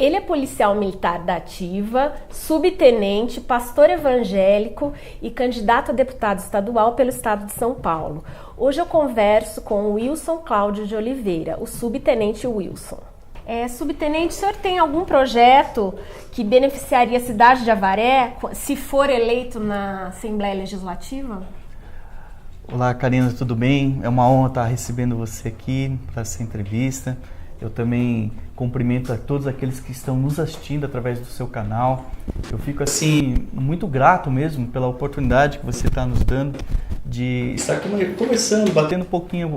Ele é policial militar da ativa, subtenente, pastor evangélico e candidato a deputado estadual pelo estado de São Paulo. Hoje eu converso com o Wilson Cláudio de Oliveira, o subtenente Wilson. Subtenente, o senhor tem algum projeto que beneficiaria a cidade de Avaré se for eleito na Assembleia Legislativa? Olá, Karina, tudo bem? É uma honra estar recebendo você aqui para essa entrevista. Eu também cumprimento a todos aqueles que estão nos assistindo através do seu canal. Eu fico assim muito grato mesmo pela oportunidade que você está nos dando de estar aqui conversando, batendo um pouquinho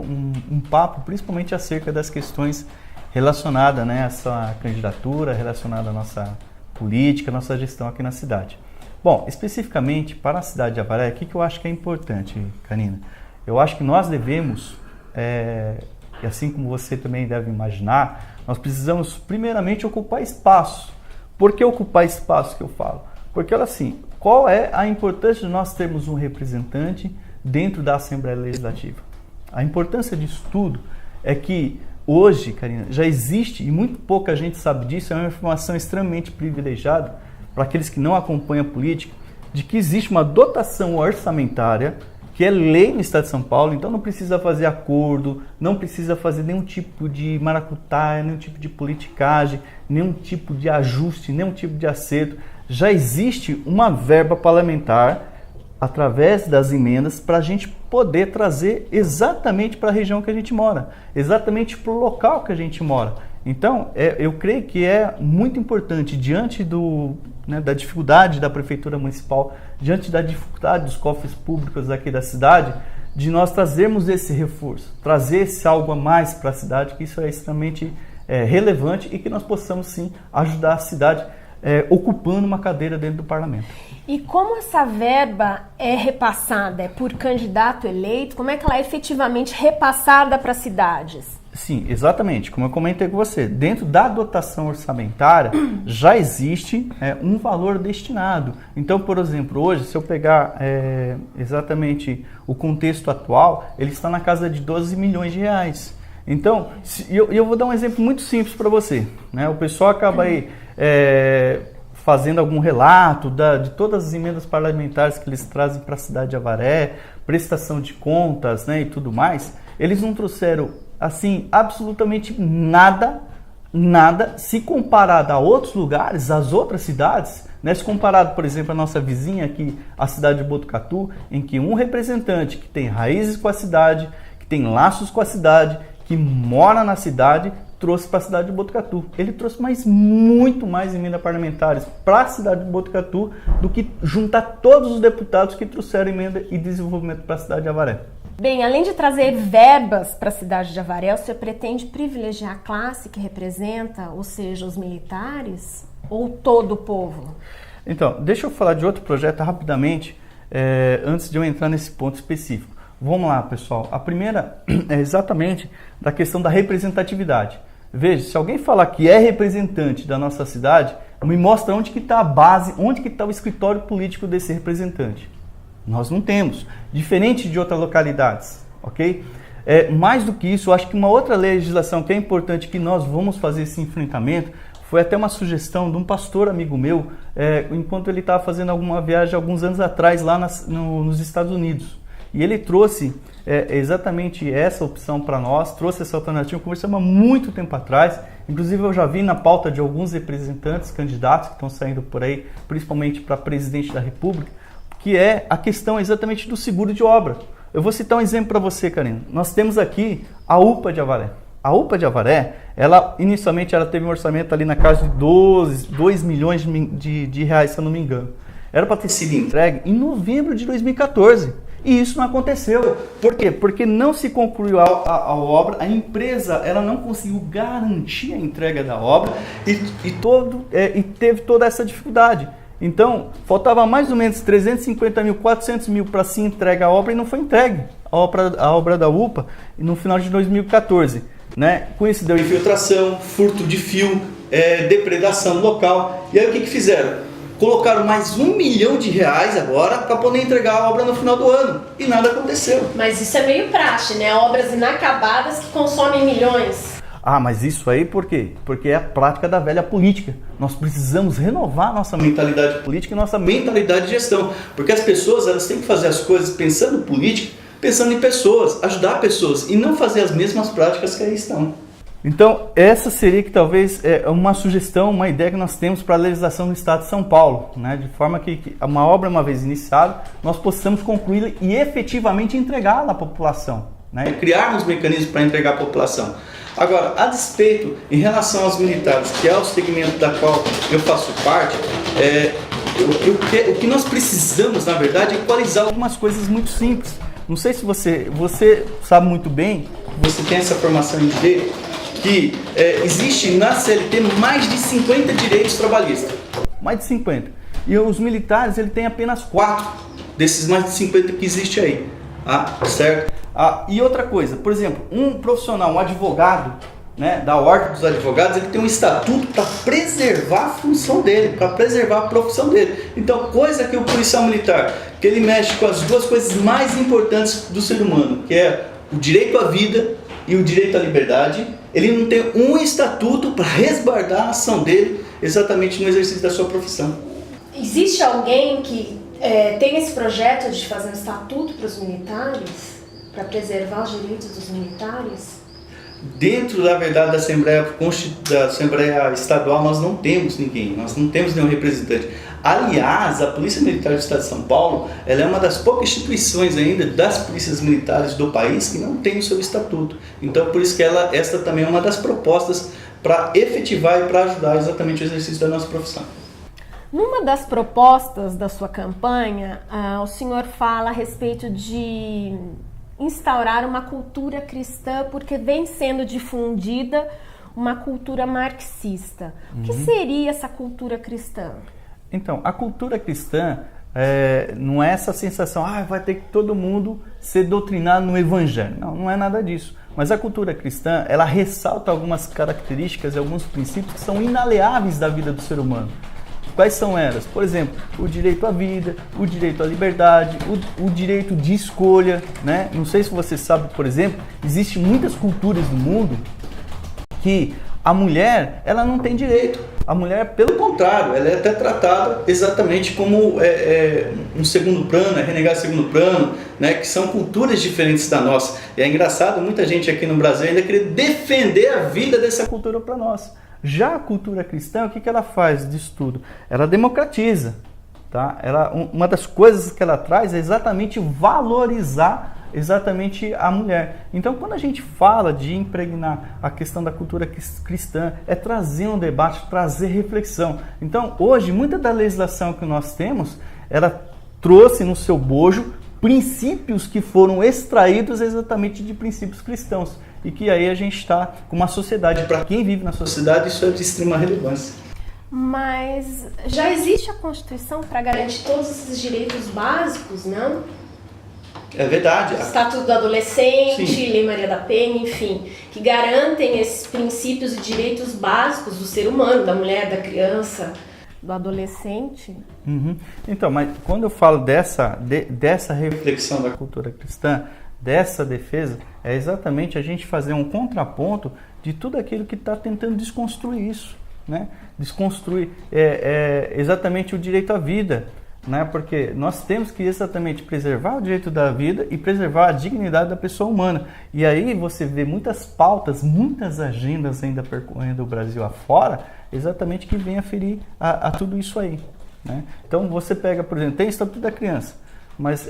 um papo, principalmente acerca das questões relacionadas, né, a essa candidatura, relacionada à nossa política, à nossa gestão aqui na cidade. Bom, especificamente para a cidade de Avaré, o que eu acho que é importante, Karina? Eu acho que nós devemos, e assim como você também deve imaginar, nós precisamos primeiramente ocupar espaço. Por que ocupar espaço que eu falo? Porque, olha assim, qual é a importância de nós termos um representante dentro da Assembleia Legislativa? A importância disso tudo é que hoje, Karina, já existe, e muito pouca gente sabe disso, é uma informação extremamente privilegiada para aqueles que não acompanham a política, de que existe uma dotação orçamentária que é lei no estado de São Paulo, então não precisa fazer acordo, não precisa fazer nenhum tipo de maracutaia, nenhum tipo de politicagem, nenhum tipo de ajuste, nenhum tipo de acerto. Já existe uma verba parlamentar através das emendas para a gente poder trazer exatamente para a região que a gente mora, exatamente para o local que a gente mora. Então, eu creio que é muito importante, diante da dificuldade da Prefeitura Municipal, diante da dificuldade dos cofres públicos aqui da cidade, de nós trazermos esse reforço, trazer esse algo a mais para a cidade, que isso é extremamente relevante e que nós possamos sim ajudar a cidade ocupando uma cadeira dentro do parlamento. E como essa verba é repassada? É por candidato eleito? Como é que ela é efetivamente repassada para as cidades? Sim, exatamente. Como eu comentei com você, dentro da dotação orçamentária já existe um valor destinado. Então, por exemplo, hoje, se eu pegar exatamente o contexto atual, ele está na casa de 12 milhões de reais. Então, eu vou dar um exemplo muito simples para você, né? O pessoal acaba aí fazendo algum relato de todas as emendas parlamentares que eles trazem para a cidade de Avaré, prestação de contas, né, e tudo mais. Eles não trouxeram assim absolutamente nada se comparado a outros lugares, às outras cidades, né? Se comparado, por exemplo, a nossa vizinha aqui, a cidade de Botucatu, em que um representante que tem raízes com a cidade, que tem laços com a cidade, que mora na cidade, trouxe para a cidade de Botucatu. Ele trouxe muito mais emendas parlamentares para a cidade de Botucatu do que juntar todos os deputados que trouxeram emenda e desenvolvimento para a cidade de Avaré. Bem, além de trazer verbas para a cidade de Avaré, o senhor pretende privilegiar a classe que representa, ou seja, os militares, ou todo o povo? Então, deixa eu falar de outro projeto rapidamente, antes de eu entrar nesse ponto específico. Vamos lá, pessoal. A primeira é exatamente da questão da representatividade. Veja, se alguém falar que é representante da nossa cidade, me mostra onde que está a base, onde que está o escritório político desse representante. Nós não temos, diferente de outras localidades, ok? Mais do que isso, eu acho que uma outra legislação que é importante que nós vamos fazer esse enfrentamento, foi até uma sugestão de um pastor amigo meu, enquanto ele estava fazendo alguma viagem alguns anos atrás lá nos Estados Unidos. E ele trouxe exatamente essa opção para nós, trouxe essa alternativa, conversamos há muito tempo atrás, inclusive eu já vi na pauta de alguns representantes, candidatos que estão saindo por aí, principalmente para presidente da República, que é a questão exatamente do seguro de obra. Eu vou citar um exemplo para você, Karina. Nós temos aqui a UPA de Avaré. A UPA de Avaré, inicialmente ela teve um orçamento ali na casa de 2 milhões de reais, se eu não me engano. Era para ter sido entregue em novembro de 2014. E isso não aconteceu. Por quê? Porque não se concluiu a obra, a empresa ela não conseguiu garantir a entrega da obra e teve toda essa dificuldade. Então, faltava mais ou menos 350 mil, 400 mil para se entregar a obra e não foi entregue a obra da UPA no final de 2014. Né? Com isso deu infiltração, furto de fio, depredação local. E aí o que fizeram? Colocaram mais R$1 milhão agora para poder entregar a obra no final do ano. E nada aconteceu. Mas isso é meio praxe, né? Obras inacabadas que consomem milhões. Ah, mas isso aí por quê? Porque é a prática da velha política. Nós precisamos renovar nossa mentalidade política e nossa mentalidade de gestão. Porque as pessoas, elas têm que fazer as coisas pensando em política, pensando em pessoas, ajudar pessoas e não fazer as mesmas práticas que aí estão. Então, essa seria que talvez uma sugestão, uma ideia que nós temos para a legislação do Estado de São Paulo, né? De forma que uma obra, uma vez iniciada, nós possamos concluí-la e efetivamente entregá-la à população, né? Criarmos mecanismos para entregar à população. Agora, a despeito, em relação aos militares, que é o segmento da qual eu faço parte, o que nós precisamos, na verdade, é equalizar algumas coisas muito simples. Não sei se você sabe muito bem, você tem essa formação em direito, que existe na CLT mais de 50 direitos trabalhistas. Mais de 50. E os militares, ele tem apenas 4 desses mais de 50 que existe aí. Certo? E outra coisa, por exemplo, um profissional, um advogado, né, da Ordem dos Advogados, ele tem um estatuto para preservar a função dele, para preservar a profissão dele. Então, coisa que o policial militar, que ele mexe com as duas coisas mais importantes do ser humano, que é o direito à vida e o direito à liberdade, ele não tem um estatuto para resguardar a ação dele exatamente no exercício da sua profissão. Existe alguém que tem esse projeto de fazer um estatuto para os militares, para preservar os direitos dos militares? Dentro, da verdade, da Assembleia Estadual, nós não temos ninguém, nós não temos nenhum representante. Aliás, a Polícia Militar do Estado de São Paulo, ela é uma das poucas instituições ainda das polícias militares do país que não tem o seu estatuto. Então, por isso que esta também é uma das propostas para efetivar e para ajudar exatamente o exercício da nossa profissão. Numa das propostas da sua campanha, o senhor fala a respeito de instaurar uma cultura cristã, porque vem sendo difundida uma cultura marxista. O que seria essa cultura cristã? Então, a cultura cristã não é essa sensação, vai ter que todo mundo ser doutrinado no evangelho. Não é nada disso. Mas a cultura cristã, ela ressalta algumas características e alguns princípios que são inalieáveis da vida do ser humano. Quais são elas? Por exemplo, o direito à vida, o direito à liberdade, o direito de escolha, né? Não sei se você sabe, por exemplo, existem muitas culturas no mundo que a mulher, ela não tem direito. A mulher, pelo contrário, ela é até tratada exatamente como um segundo plano, renegar segundo plano, né? Que são culturas diferentes da nossa. E é engraçado, muita gente aqui no Brasil ainda querer defender a vida dessa cultura para nós. Já a cultura cristã, o que ela faz disso tudo? Ela democratiza. Tá? Uma das coisas que ela traz é exatamente valorizar exatamente a mulher. Então, quando a gente fala de impregnar a questão da cultura cristã, é trazer um debate, trazer reflexão. Então, hoje, muita da legislação que nós temos, ela trouxe no seu bojo princípios que foram extraídos exatamente de princípios cristãos. E que aí a gente está com uma sociedade, para quem vive na sociedade, isso é de extrema relevância. Mas já existe a Constituição para garantir todos esses direitos básicos, não? É verdade. Estatuto do Adolescente, Sim. Lei Maria da Penha, enfim, que garantem esses princípios e direitos básicos do ser humano, da mulher, da criança, do adolescente. Então, mas quando eu falo dessa reflexão da cultura cristã, dessa defesa, é exatamente a gente fazer um contraponto de tudo aquilo que está tentando desconstruir isso, né? Desconstruir exatamente o direito à vida, né? Porque nós temos que exatamente preservar o direito da vida e preservar a dignidade da pessoa humana. E aí você vê muitas pautas, muitas agendas ainda percorrendo o Brasil afora, exatamente que vem a ferir a tudo isso aí, né? Então você pega, por exemplo, tem o Estatuto da Criança, mas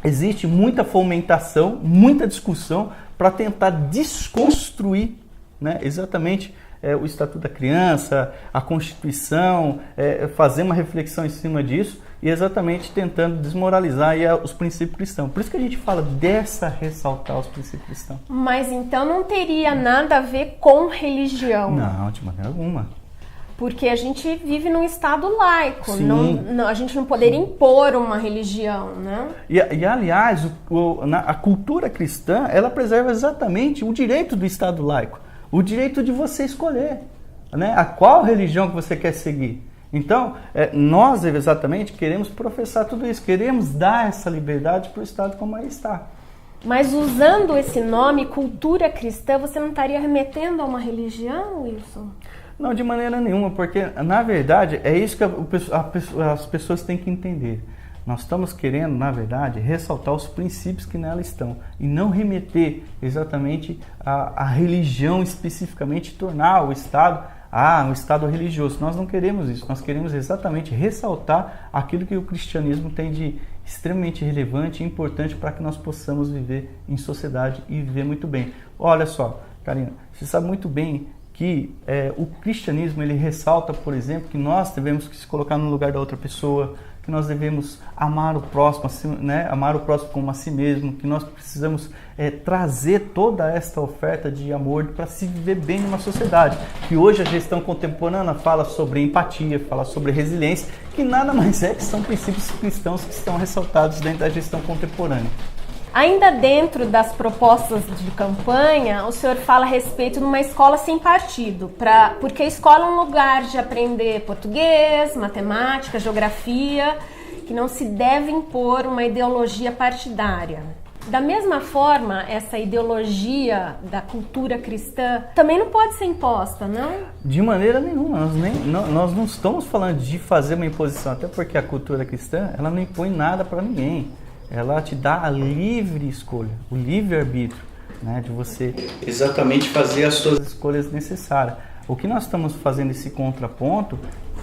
existe muita fomentação, muita discussão para tentar desconstruir, né, exatamente o Estatuto da Criança, a Constituição, fazer uma reflexão em cima disso e exatamente tentando desmoralizar aí os princípios cristãos. Por isso que a gente fala ressaltar os princípios cristãos. Mas então não teria nada a ver com religião? Não, de maneira alguma. Porque a gente vive num estado laico, a gente não poderia impor uma religião, né? E aliás, a cultura cristã, ela preserva exatamente o direito do estado laico, o direito de você escolher, né, a qual religião que você quer seguir. Então, nós exatamente queremos professar tudo isso, queremos dar essa liberdade para o estado como aí está. Mas usando esse nome, cultura cristã, você não estaria remetendo a uma religião, Wilson? Não, de maneira nenhuma, porque na verdade é isso que as pessoas têm que entender. Nós estamos querendo, na verdade, ressaltar os princípios que nela estão e não remeter exatamente a religião especificamente, tornar o Estado um Estado religioso. Nós não queremos isso, nós queremos exatamente ressaltar aquilo que o cristianismo tem de extremamente relevante e importante para que nós possamos viver em sociedade e viver muito bem. Olha só, Karina, você sabe muito bem que o cristianismo ele ressalta, por exemplo, que nós devemos se colocar no lugar da outra pessoa, que nós devemos amar o próximo, né? Amar o próximo como a si mesmo, que nós precisamos trazer toda esta oferta de amor para se viver bem numa sociedade. Que hoje a gestão contemporânea fala sobre empatia, fala sobre resiliência, que nada mais é que são princípios cristãos que estão ressaltados dentro da gestão contemporânea. Ainda dentro das propostas de campanha, o senhor fala a respeito de uma escola sem partido, porque a escola é um lugar de aprender português, matemática, geografia, que não se deve impor uma ideologia partidária. Da mesma forma, essa ideologia da cultura cristã também não pode ser imposta, não? De maneira nenhuma. Nós não estamos falando de fazer uma imposição, até porque a cultura cristã ela não impõe nada para ninguém. Ela te dá a livre escolha, o livre-arbítrio, né, de você exatamente fazer as suas escolhas necessárias. O que nós estamos fazendo esse contraponto,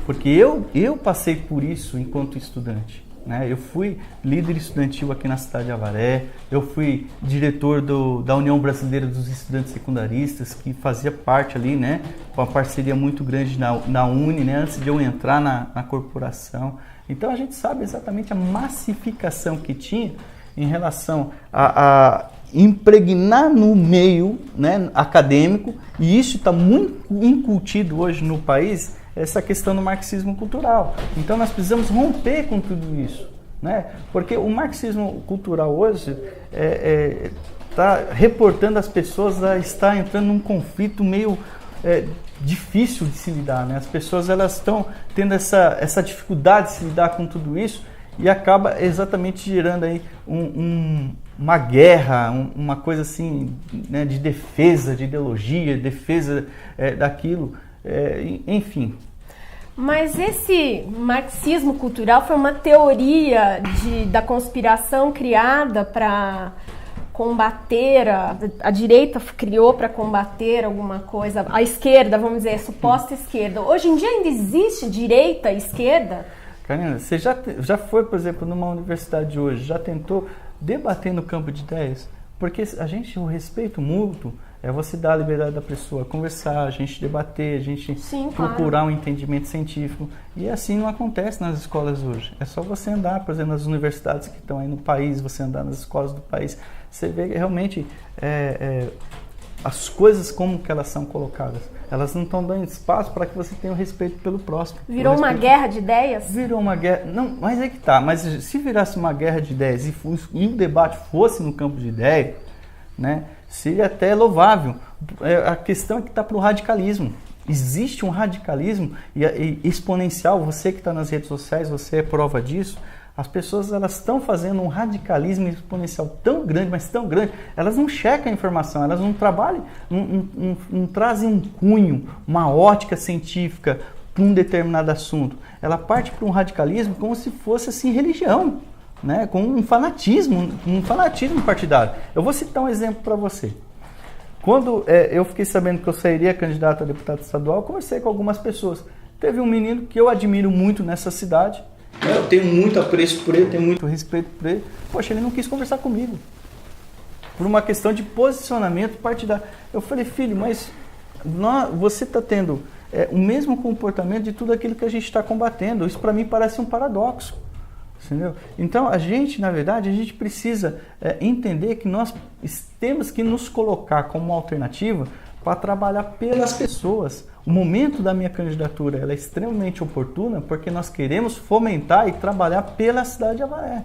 porque eu passei por isso enquanto estudante. Né? Eu fui líder estudantil aqui na cidade de Avaré, eu fui diretor da União Brasileira dos Estudantes Secundaristas, que fazia parte ali, né, com uma parceria muito grande na Uni, né, antes de eu entrar na corporação. Então a gente sabe exatamente a massificação que tinha em relação a impregnar no meio, né, acadêmico, e isso está muito incutido hoje no país, essa questão do marxismo cultural. Então nós precisamos romper com tudo isso, né? Porque o marxismo cultural hoje está reportando as pessoas a estar entrando num conflito meio difícil de se lidar, né? As pessoas elas estão tendo essa dificuldade de se lidar com tudo isso e acaba exatamente gerando aí uma guerra, uma coisa assim, né, de defesa, de ideologia, defesa daquilo, enfim. Mas esse marxismo cultural foi uma teoria da conspiração criada para combater, a direita criou para combater alguma coisa, a esquerda, vamos dizer, a suposta esquerda. Hoje em dia ainda existe direita e esquerda? Karina, você já foi, por exemplo, numa universidade hoje, já tentou debater no campo de ideias? Porque o respeito mútuo é você dar a liberdade da pessoa conversar, a gente debater, a gente procurar um entendimento científico. E assim não acontece nas escolas hoje. É só você andar, por exemplo, nas universidades que estão aí no país, você andar nas escolas do país, você vê realmente as coisas como que elas são colocadas. Elas não estão dando espaço para que você tenha o respeito pelo próximo. Virou uma guerra de ideias? Virou uma guerra. Não, mas é que tá. Mas se virasse uma guerra de ideias e o debate fosse no campo de ideia, né, seria até louvável. A questão é que está para o radicalismo. Existe um radicalismo e exponencial. Você que está nas redes sociais, você é prova disso. As pessoas elas estão fazendo um radicalismo exponencial tão grande, mas tão grande, elas não checam a informação, elas não trabalham, não trazem um cunho, uma ótica científica para um determinado assunto. Ela parte para um radicalismo como se fosse assim religião, né? Com um fanatismo partidário. Eu vou citar um exemplo para você. Quando eu fiquei sabendo que eu sairia candidato a deputado estadual, eu conversei com algumas pessoas. Teve um menino que eu admiro muito nessa cidade. Eu tenho muito apreço por ele, tenho muito respeito por ele. Poxa, ele não quis conversar comigo. Por uma questão de posicionamento partidário. Eu falei, filho, mas você está tendo o mesmo comportamento de tudo aquilo que a gente está combatendo. Isso para mim parece um paradoxo. Entendeu? Então, na verdade, a gente precisa entender que nós temos que nos colocar como uma alternativa para trabalhar pelas pessoas. O momento da minha candidatura ela é extremamente oportuna porque nós queremos fomentar e trabalhar pela cidade de Avaré.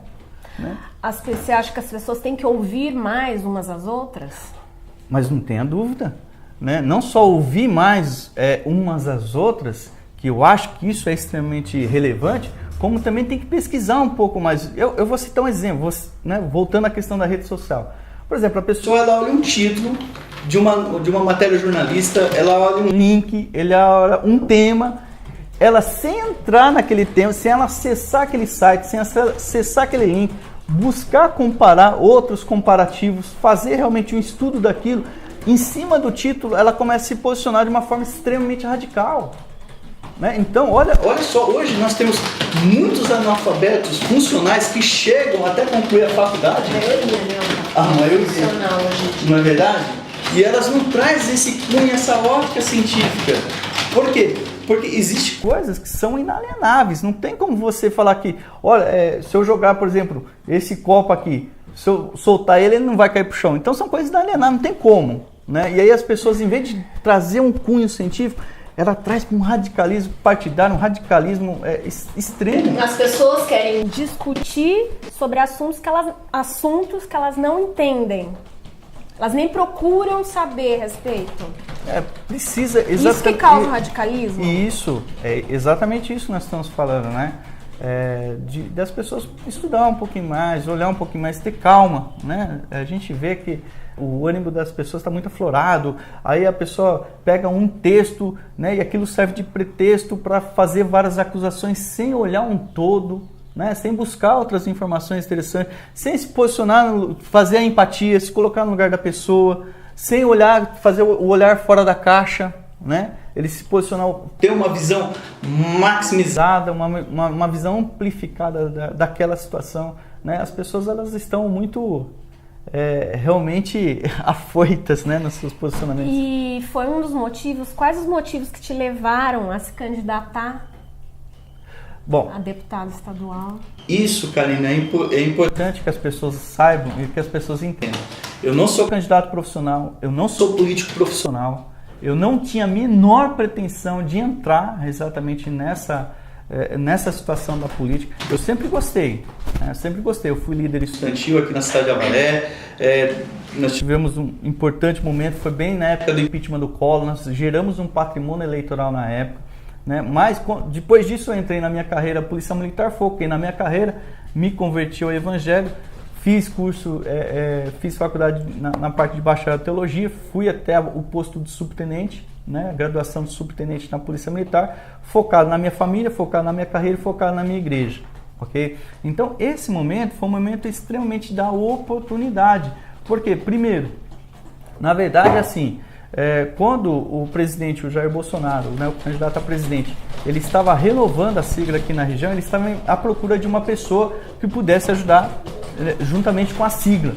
Né? Você acha que as pessoas têm que ouvir mais umas às outras? Mas não tenha dúvida. Né? Não só ouvir mais umas às outras, que eu acho que isso é extremamente relevante, como também tem que pesquisar um pouco mais. Eu vou citar um exemplo, né? Voltando à questão da rede social. Por exemplo, a pessoa ela olha um título de uma matéria jornalista, ela olha um link, ela olha um tema, ela sem entrar naquele tema, sem ela acessar aquele site, sem acessar aquele link, buscar comparar outros comparativos, fazer realmente um estudo daquilo, em cima do título, ela começa a se posicionar de uma forma extremamente radical. Né? Então, olha só, hoje nós temos muitos analfabetos funcionais que chegam até concluir a faculdade. A maioria, não é verdade? E elas não trazem esse cunho, essa ótica científica. Por quê? Porque existem coisas que são inalienáveis. Não tem como você falar que, olha, se eu jogar, por exemplo, esse copo aqui, se eu soltar ele, ele não vai cair para o chão. Então são coisas inalienáveis, não tem como. Né? E aí as pessoas, em vez de trazer um cunho científico, ela traz um radicalismo partidário, um radicalismo extremo. As pessoas querem discutir sobre assuntos que elas não entendem. Elas nem procuram saber a respeito. Precisa exatamente. Isso que causa o radicalismo? Isso, é exatamente isso que nós estamos falando, né? Das pessoas estudar um pouquinho mais, olhar um pouquinho mais, ter calma, né? A gente vê que o ânimo das pessoas está muito aflorado, aí a pessoa pega um texto, né, e aquilo serve de pretexto para fazer várias acusações sem olhar um todo, né, sem buscar outras informações interessantes, sem se posicionar, fazer a empatia, se colocar no lugar da pessoa, sem olhar, fazer o olhar fora da caixa, né? Ele se posicionar, ter uma visão maximizada, uma visão amplificada daquela situação, né? As pessoas elas estão muito realmente afoitas, né, nos seus posicionamentos. E foi um dos motivos, quais os motivos que te levaram a se candidatar a deputado estadual? Isso, Karina, é importante que as pessoas saibam e que as pessoas entendam. Eu não sou candidato profissional, eu não sou político profissional, eu não tinha a menor pretensão de entrar exatamente nessa situação da política. Eu sempre gostei, né? Eu fui líder estudantil aqui na cidade de Avaré, nós tivemos um importante momento, foi bem na época do impeachment do Collor, nós geramos um patrimônio eleitoral na época, né? Mas depois disso eu entrei na minha carreira polícia militar, foquei na minha carreira, me converti ao evangelho, fiz curso, fiz faculdade na parte de bacharel em teologia, fui até o posto de subtenente, né, graduação de subtenente na Polícia Militar, focado na minha família, focado na minha carreira, focado na minha igreja, ok? Então, esse momento foi um momento extremamente da oportunidade. Por quê? Primeiro, na verdade, assim, quando o presidente, o Jair Bolsonaro, né, o candidato a presidente, ele estava renovando a sigla aqui na região, ele estava à procura de uma pessoa que pudesse ajudar juntamente com a sigla.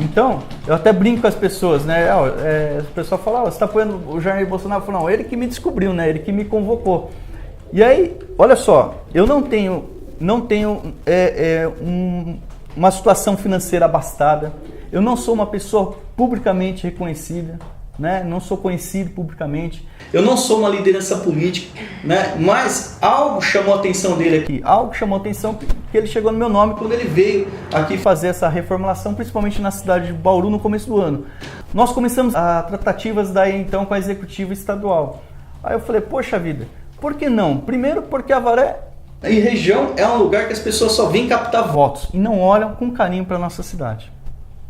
Então, eu até brinco com as pessoas, né? A pessoa fala, você está apoiando o Jair Bolsonaro? Eu falo, não, ele que me descobriu, né? Ele que me convocou. E aí, olha só, eu não tenho uma situação financeira abastada, eu não sou uma pessoa publicamente reconhecida, né? Não sou conhecido publicamente, eu não sou uma liderança política, né? Mas algo chamou a atenção dele aqui, algo chamou a atenção que ele chegou no meu nome quando ele veio aqui fazer essa reformulação, principalmente na cidade de Bauru no começo do ano. Nós começamos as tratativas daí então com a executiva estadual. Aí eu falei, poxa vida, por que não? Primeiro porque Avaré e região é um lugar que as pessoas só vêm captar votos e não olham com carinho para a nossa cidade,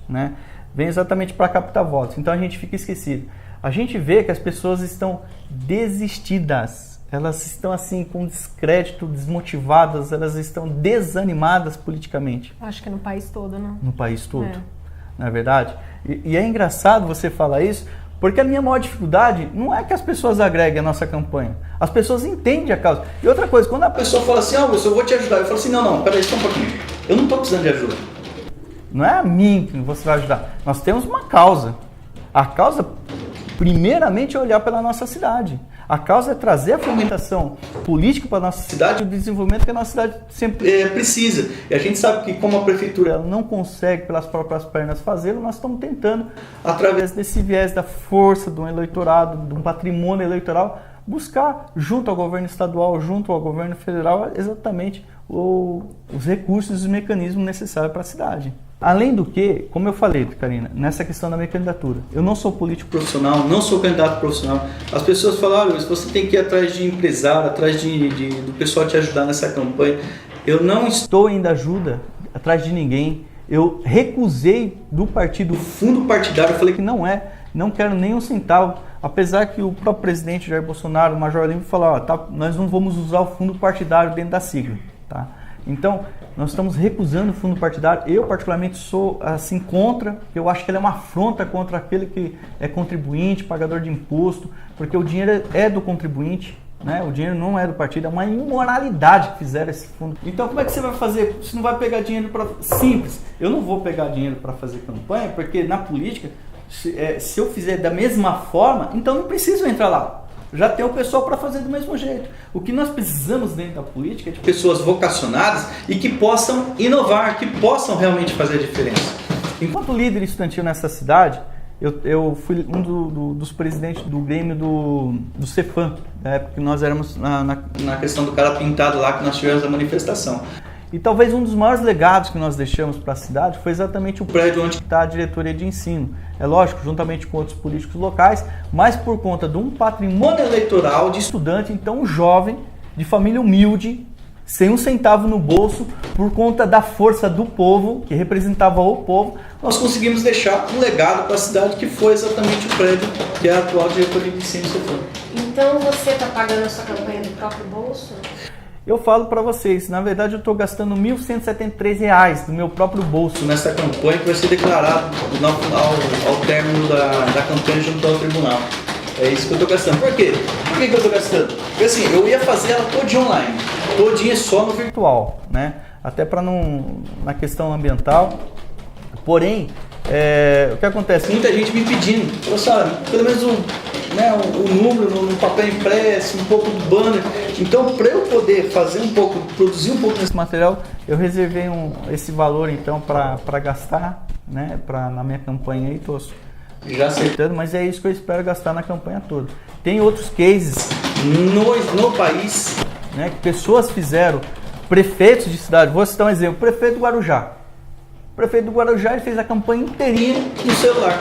né? Vem exatamente para captar votos, então a gente fica esquecido. A gente vê que as pessoas estão desistidas, elas estão assim com descrédito, desmotivadas, elas estão desanimadas politicamente. Acho que no país todo, né? No país todo, não é verdade? E é engraçado você falar isso, porque a minha maior dificuldade não é que as pessoas agreguem a nossa campanha, as pessoas entendem a causa. E outra coisa, quando a pessoa fala assim, eu vou te ajudar, eu falo assim, não, peraí, só um pouquinho, eu não estou precisando de ajuda. Não é a mim que você vai ajudar. Nós temos uma causa. A causa, primeiramente, é olhar pela nossa cidade. A causa é trazer a fomentação política para a nossa cidade e o desenvolvimento que a nossa cidade sempre precisa. E a gente sabe que como a prefeitura ela não consegue pelas próprias pernas fazê-lo, nós estamos tentando, através desse viés da força de um eleitorado, de um patrimônio eleitoral, buscar, junto ao governo estadual, junto ao governo federal, exatamente os recursos e os mecanismos necessários para a cidade. Além do que, como eu falei, Karina, nessa questão da minha candidatura, eu não sou político profissional, não sou candidato profissional. As pessoas falam, olha, você tem que ir atrás de empresário, atrás do pessoal te ajudar nessa campanha. Eu não estou indo ajuda atrás de ninguém. Eu recusei do partido fundo partidário, eu falei que não quero nem um centavo, apesar que o próprio presidente Jair Bolsonaro, o Major Olímpio, falou, ó, tá, nós não vamos usar o fundo partidário dentro da sigla, tá? Então, nós estamos recusando o fundo partidário. Eu, particularmente, sou assim contra, porque eu acho que ele é uma afronta contra aquele que é contribuinte, pagador de imposto, porque o dinheiro é do contribuinte, né? O dinheiro não é do partido, é uma imoralidade que fizeram esse fundo. Então, como é que você vai fazer? Você não vai pegar dinheiro para... Simples, eu não vou pegar dinheiro para fazer campanha, porque na política, se eu fizer da mesma forma, então não preciso entrar lá. Já tem o pessoal para fazer do mesmo jeito. O que nós precisamos dentro da política é de pessoas vocacionadas e que possam inovar, que possam realmente fazer a diferença. Enquanto líder estudantil nessa cidade, eu fui um dos presidentes do Grêmio do Cefam, na época que nós éramos na questão do cara pintado lá, que nós tivemos a manifestação. E talvez um dos maiores legados que nós deixamos para a cidade foi exatamente o prédio onde está a diretoria de ensino. É lógico, juntamente com outros políticos locais, mas por conta de um patrimônio eleitoral de estudante, então um jovem, de família humilde, sem um centavo no bolso, por conta da força do povo, que representava o povo, nós conseguimos deixar um legado para a cidade que foi exatamente o prédio que é a atual diretoria de ensino. Então você está pagando a sua campanha do próprio bolso? Eu falo para vocês, na verdade eu estou gastando R$ 1.173 do meu próprio bolso nessa campanha que vai ser declarado ao término da campanha junto ao tribunal. É isso que eu estou gastando. Por quê? Por que eu estou gastando? Porque assim, eu ia fazer ela todinha online, todinha só no virtual, né? Até para não, na questão ambiental. Porém, o que acontece? Muita gente me pedindo, pelo menos o número no papel impresso, um pouco do banner. Então, para eu poder produzir um pouco desse material, eu reservei esse valor então para gastar, né, na minha campanha aí, estou já acertando, mas é isso que eu espero gastar na campanha toda. Tem outros cases no país, né, que pessoas fizeram, prefeitos de cidade, vou citar um exemplo, prefeito do Guarujá. O prefeito do Guarujá ele fez a campanha inteirinha no celular.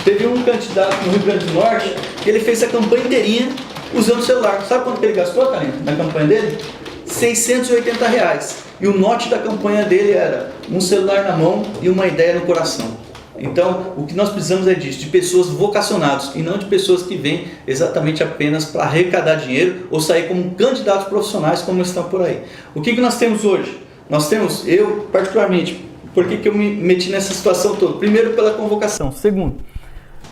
Teve um candidato no Rio Grande do Norte que ele fez a campanha inteirinha usando o celular. Sabe quanto que ele gastou, Karina, na campanha dele? R$ 680. E o mote da campanha dele era um celular na mão e uma ideia no coração. Então, o que nós precisamos é disso, de pessoas vocacionadas e não de pessoas que vêm exatamente apenas para arrecadar dinheiro ou sair como candidatos profissionais como estão por aí. O que nós temos hoje? Nós temos, eu particularmente, por que eu me meti nessa situação toda? Primeiro, pela convocação. Segundo,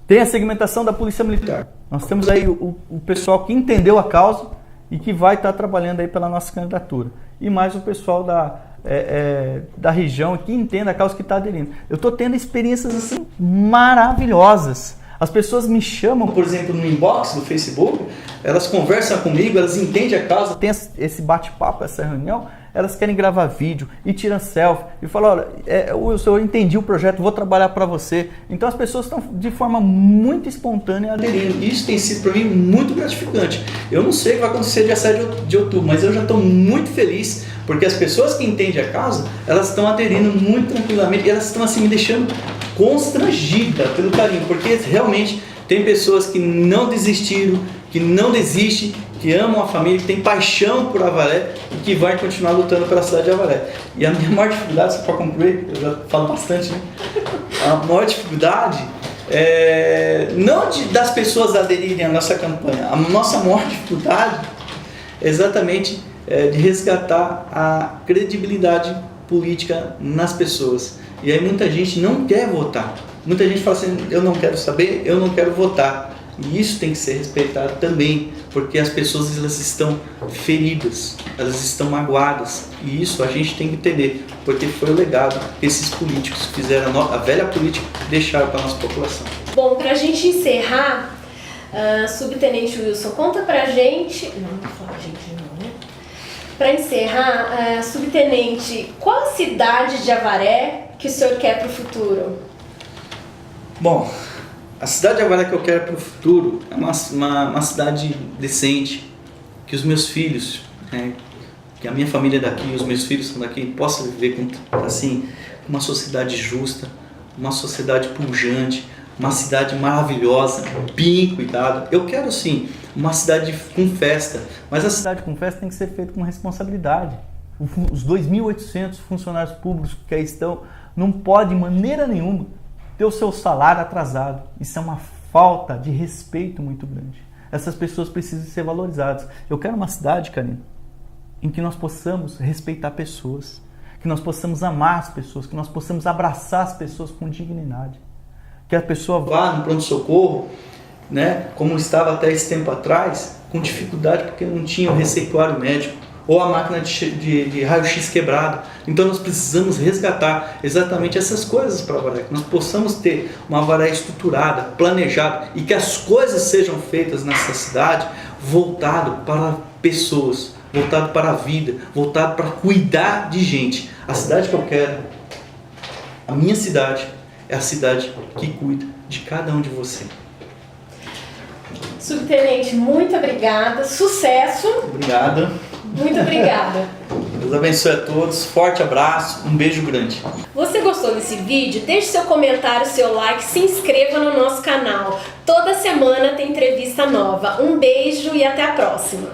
tem a segmentação da Polícia Militar. Nós temos aí o pessoal que entendeu a causa e que vai estar trabalhando aí pela nossa candidatura. E mais o pessoal da região que entende a causa, que está aderindo. Eu estou tendo experiências assim maravilhosas. As pessoas me chamam, por exemplo, no inbox do Facebook, elas conversam comigo, elas entendem a causa, tem esse bate-papo, essa reunião, elas querem gravar vídeo e tiram selfie e falam, olha, Wilson, eu entendi o projeto, vou trabalhar para você. Então as pessoas estão de forma muito espontânea aderindo. Isso tem sido para mim muito gratificante. Eu não sei o que vai acontecer dia 7 de outubro, mas eu já estou muito feliz, porque as pessoas que entendem a causa, elas estão aderindo muito tranquilamente e elas estão assim me deixando constrangida pelo carinho, porque realmente tem pessoas que não desistiram, que não desistem, que amam a família, que tem paixão por Avaré e que vai continuar lutando pela cidade de Avaré. E a minha maior dificuldade, só para concluir, eu já falo bastante, né? A maior dificuldade não das pessoas aderirem à nossa campanha, a nossa maior dificuldade é exatamente de resgatar a credibilidade política nas pessoas. E aí muita gente não quer votar. Muita gente fala assim, eu não quero saber, eu não quero votar. E isso tem que ser respeitado também, porque as pessoas elas estão feridas, elas estão magoadas. E isso a gente tem que entender, porque foi o legado que esses políticos fizeram, a velha política deixaram para a nossa população. Bom, para a gente encerrar, Subtenente Wilson, conta pra gente... Não vou falar gente não, né? Para encerrar, Subtenente, qual a cidade de Avaré que o senhor quer para o futuro? Bom, a cidade de Avaré que eu quero para o futuro é uma cidade decente, que os meus filhos, que a minha família é daqui, os meus filhos são daqui, possam viver com uma sociedade justa, uma sociedade pujante, uma cidade maravilhosa, bem cuidada. Eu quero sim uma cidade com festa, mas a cidade com festa tem que ser feita com responsabilidade. Os 2.800 funcionários públicos que aí estão não pode, de maneira nenhuma, ter o seu salário atrasado. Isso é uma falta de respeito muito grande. Essas pessoas precisam ser valorizadas. Eu quero uma cidade, Karina, em que nós possamos respeitar pessoas, que nós possamos amar as pessoas, que nós possamos abraçar as pessoas com dignidade. Que a pessoa vá no pronto-socorro, né, como estava até esse tempo atrás, com dificuldade porque não tinha o receituário médico ou a máquina de raio-x quebrada. Então nós precisamos resgatar exatamente essas coisas para a Avaré, que nós possamos ter uma Avaré estruturada, planejada e que as coisas sejam feitas nessa cidade voltado para pessoas, voltado para a vida, voltado para cuidar de gente. A cidade que eu quero, a minha cidade, é a cidade que cuida de cada um de você. Subtenente, muito obrigada. Sucesso. Obrigado. Muito obrigada. Deus abençoe a todos. Forte abraço. Um beijo grande. Você gostou desse vídeo? Deixe seu comentário, seu like, se inscreva no nosso canal. Toda semana tem entrevista nova. Um beijo e até a próxima.